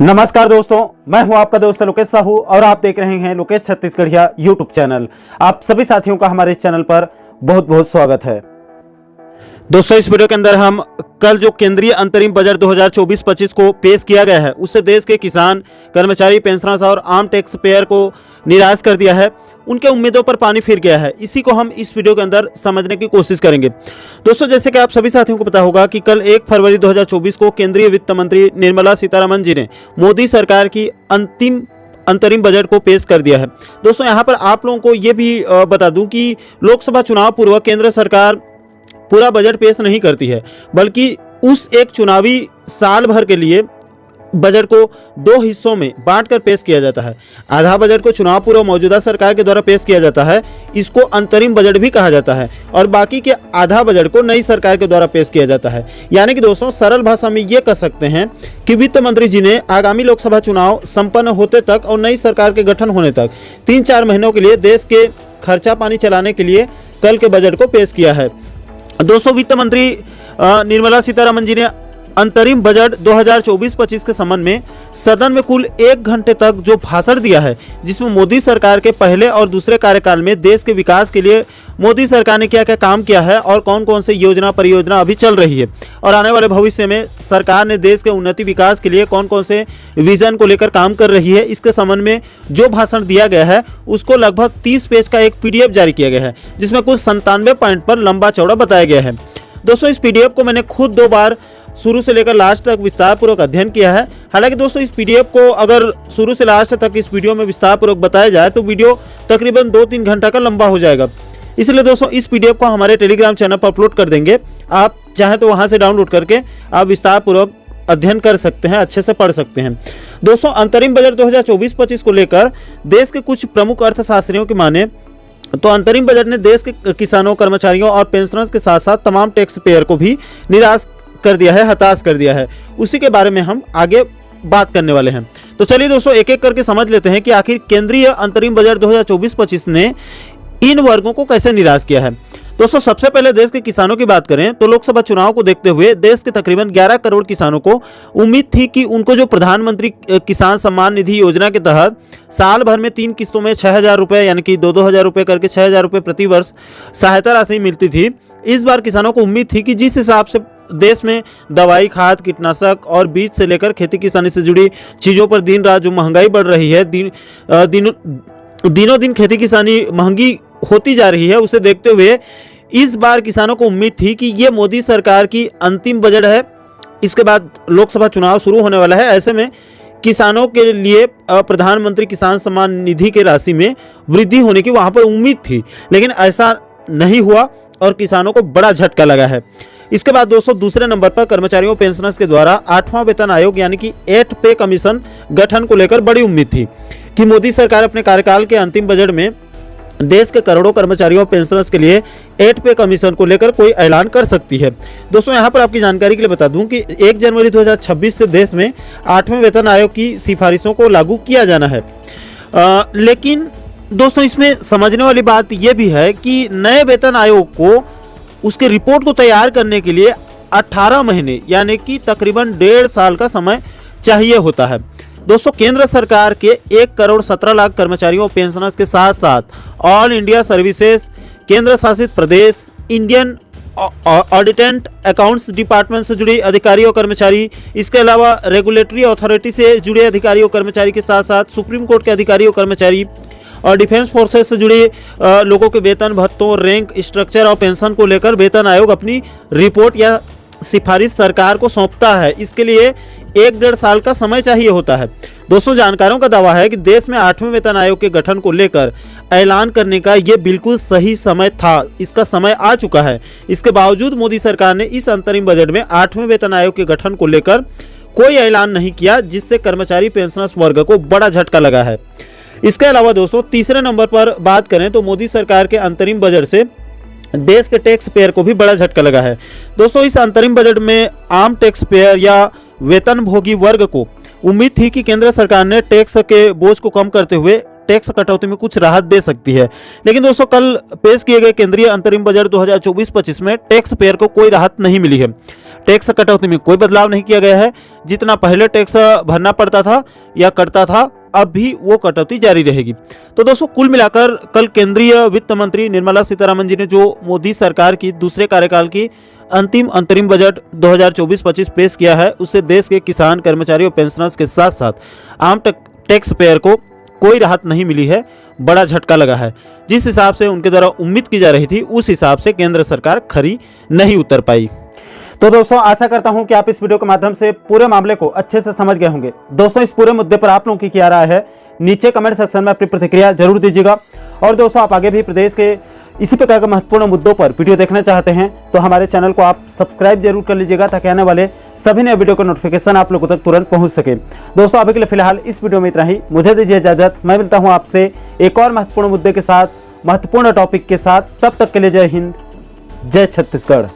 नमस्कार दोस्तों, मैं हूं आपका दोस्त लोकेश साहू और आप देख रहे हैं लोकेश छत्तीसगढ़िया यूट्यूब चैनल। आप सभी साथियों का हमारे इस चैनल पर बहुत बहुत स्वागत है। दोस्तों, इस वीडियो के अंदर हम कल जो केंद्रीय अंतरिम बजट 2024-25 को पेश किया गया है उससे देश के किसान, कर्मचारी, पेंशनर्स और आम टैक्स पेयर को निराश कर दिया है। उनके उम्मीदों पर पानी फिर गया है। इसी को हम इस वीडियो के अंदर समझने की कोशिश करेंगे। दोस्तों, जैसे कि आप सभी साथियों को पता होगा कि कल 1 फरवरी 2024 को केंद्रीय वित्त मंत्री निर्मला सीतारमण जी ने मोदी सरकार की अंतरिम बजट को पेश कर दिया है। दोस्तों, यहाँ पर आप लोगों को ये भी बता दूं कि लोकसभा चुनाव पूर्व केंद्र सरकार पूरा बजट पेश नहीं करती है, बल्कि उस एक चुनावी साल भर के लिए बजट को दो हिस्सों में बांटकर पेश किया जाता है। आधा बजट को चुनाव पूर्व मौजूदा सरकार के द्वारा पेश किया जाता है, इसको अंतरिम बजट भी कहा जाता है, और बाकी के आधा बजट को नई सरकार के द्वारा पेश किया जाता है। यानी कि दोस्तों, सरल भाषा में ये कह सकते हैं कि वित्त मंत्री जी ने आगामी लोकसभा चुनाव संपन्न होते तक और नई सरकार के गठन होने तक 3-4 महीनों के लिए देश के खर्चा पानी चलाने के लिए कल के बजट को पेश किया है। दोस्तों, वित्त मंत्री निर्मला सीतारमण जी ने अंतरिम बजट 2024-25 के संबंध में सदन में कुल 1 घंटे तक जो भाषण दिया है, जिसमें मोदी सरकार के पहले और दूसरे कार्यकाल में देश के विकास के लिए मोदी सरकार ने क्या क्या काम किया है और कौन कौन से योजना परियोजना अभी चल रही है और आने वाले भविष्य में सरकार ने देश के उन्नति विकास के लिए कौन कौन से विजन को लेकर काम कर रही है, इसके संबंध में जो भाषण दिया गया है उसको लगभग 30 पेज का एक PDF जारी किया गया है, जिसमें कुल 97 पॉइंट पर लंबा चौड़ा बताया गया है। दोस्तों, इस PDF को मैंने खुद 2 बार शुरू से लेकर लास्ट तक विस्तारपूर्वक अध्ययन किया है। हालांकि दोस्तों, इस PDF को अगर शुरू से लास्ट तक इस वीडियो में विस्तारपूर्वक बताया जाए तो वीडियो तकरीबन 2-3 घंटा का लंबा हो जाएगा। इसलिए दोस्तों, इस PDF को हमारे टेलीग्राम चैनल पर अपलोड कर देंगे। आप चाहें तो वहां से डाउनलोड करके आप विस्तारपूर्वक अध्ययन कर सकते हैं, अच्छे से पढ़ सकते हैं। दोस्तों, अंतरिम बजट 2024-25 को लेकर देश के कुछ प्रमुख अर्थशास्त्रियों की माने तो अंतरिम बजट ने देश के किसानों, कर्मचारियों और पेंशनर्स के साथ साथ तमाम टैक्स पेयर को भी निराश कर दिया है, हताश कर दिया है। उसी के बारे में हम आगे बात करने वाले हैं। तो चलिए दोस्तों, एक एक करके समझ लेते हैं कि आखिर केंद्रीय अंतरिम बजट 2024-25 ने इन वर्गों को कैसे निराश किया है। दोस्तों, सबसे पहले देश के किसानों की बात करें तो लोकसभा चुनाव को देखते हुए देश के तकरीबन 11 करोड़ किसानों को उम्मीद थी कि उनको जो प्रधानमंत्री किसान सम्मान निधि योजना के तहत साल भर में 3 किस्तों में 6,000 रुपये यानी कि 2-2 रुपये करके 6,000 रुपये प्रति वर्ष सहायता राशि मिलती थी। इस बार किसानों को उम्मीद थी कि जिस हिसाब से देश में दवाई, खाद, कीटनाशक और बीज से लेकर खेती किसानी से जुड़ी चीज़ों पर दिन रात जो महंगाई बढ़ रही है, दिनों दिन खेती किसानी महंगी होती जा रही है, उसे देखते हुए इस बार किसानों को उम्मीद थी कि ये मोदी सरकार की अंतिम बजट है। इसके बाद लोकसभा चुनाव शुरू होने वाला है। ऐसे में किसानों के लिए प्रधानमंत्री किसान सम्मान निधि के राशि में वृद्धि होने की वहां पर उम्मीद थी, लेकिन ऐसा नहीं हुआ और किसानों को बड़ा झटका लगा है। इसके बाद दोस्तों, दूसरे नंबर पर कर्मचारियों, पेंशनर्स के द्वारा 8वां वेतन आयोग यानी कि 8 पे कमीशन गठन को लेकर बड़ी उम्मीद थी कि मोदी सरकार अपने कार्यकाल के अंतिम बजट में देश के करोड़ों कर्मचारियों, पेंशनर्स के लिए 8 पे कमीशन को लेकर कोई ऐलान कर सकती है। दोस्तों, यहाँ पर आपकी जानकारी के लिए बता दूं कि 1 जनवरी 2026 से देश में 8वें वेतन आयोग की सिफारिशों को लागू किया जाना है। लेकिन दोस्तों, इसमें समझने वाली बात यह भी है कि नए वेतन आयोग को उसके रिपोर्ट को तैयार करने के लिए 18 महीने यानी कि तकरीबन 1.5 साल का समय चाहिए होता है। दोस्तों, केंद्र सरकार के 1 करोड़ 17 लाख कर्मचारियों, पेंशनर्स के साथ साथ ऑल इंडिया सर्विसेज, केंद्र शासित प्रदेश, इंडियन ऑडिटेंट अकाउंट्स डिपार्टमेंट से जुड़े अधिकारी और कर्मचारी, इसके अलावा रेगुलेटरी अथॉरिटी से जुड़े अधिकारी और कर्मचारी के साथ साथ सुप्रीम कोर्ट के अधिकारी और कर्मचारी और डिफेंस फोर्सेस से जुड़े लोगों के वेतन, भत्तों, रैंक, स्ट्रक्चर और पेंशन को लेकर वेतन आयोग अपनी रिपोर्ट या सिफारिश सरकार को सौंपता है। इसके लिए 1-1.5 साल का समय चाहिए होता है। दोस्तों, जानकारों का दावा है कि देश में 8वें वेतन आयोग के गठन को लेकर ऐलान करने का ये बिल्कुल सही समय था, इसका समय आ चुका है। इसके बावजूद मोदी सरकार ने इस अंतरिम बजट में 8वें वेतन आयोग के गठन को लेकर कोई ऐलान नहीं किया, जिससे कर्मचारी, पेंशनर्स वर्ग को बड़ा झटका लगा है। इसके अलावा दोस्तों, तीसरे नंबर पर बात करें तो मोदी सरकार के अंतरिम बजट से देश के टैक्स पेयर को भी बड़ा झटका लगा है। दोस्तों, इस अंतरिम बजट में आम टैक्स पेयर या वेतन भोगी वर्ग को उम्मीद थी कि केंद्र सरकार ने टैक्स के बोझ को कम करते हुए टैक्स कटौती में कुछ राहत दे सकती है। लेकिन दोस्तों कल पेश किए गए केंद्रीय अंतरिम बजट 2024-25 में टैक्स पेयर को कोई राहत नहीं मिली है। टैक्स कटौती में कोई बदलाव नहीं किया गया है। जितना पहले टैक्स भरना पड़ता था या कटता था, अब भी वो कटौती जारी रहेगी। तो दोस्तों कुल मिलाकर कल केंद्रीय वित्त मंत्री निर्मला सीतारमण जी ने जो मोदी सरकार की दूसरे कार्यकाल की अंतरिम बजट 2024-25 पेश किया है, उससे देश के किसान, कर्मचारी और पेंशनर्स के साथ साथ आम टैक्स पेयर को कोई राहत नहीं मिली है। बड़ा झटका लगा है। जिस हिसाब से उनके द्वारा उम्मीद की जा रही थी, उस हिसाब से केंद्र सरकार खरी नहीं उतर पाई। तो दोस्तों आशा करता हूं कि आप इस वीडियो के माध्यम से पूरे मामले को अच्छे से समझ गए होंगे। दोस्तों इस पूरे मुद्दे पर आप लोगों की क्या राय है, नीचे कमेंट सेक्शन में अपनी प्रतिक्रिया जरूर दीजिएगा। और दोस्तों आप आगे भी प्रदेश के इसी प्रकार के महत्वपूर्ण मुद्दों पर वीडियो देखना चाहते हैं तो हमारे चैनल को आप सब्सक्राइब जरूर कर लीजिएगा, ताकि आने वाले सभी नए वीडियो का नोटिफिकेशन आप लोगों तक तुरंत पहुंच सके। दोस्तों अभी के लिए फिलहाल इस वीडियो में इतना ही। मुझे दीजिए इजाजत। मैं मिलता हूं आपसे एक और महत्वपूर्ण मुद्दे के साथ, महत्वपूर्ण टॉपिक के साथ। तब तक के लिए जय हिंद, जय छत्तीसगढ़।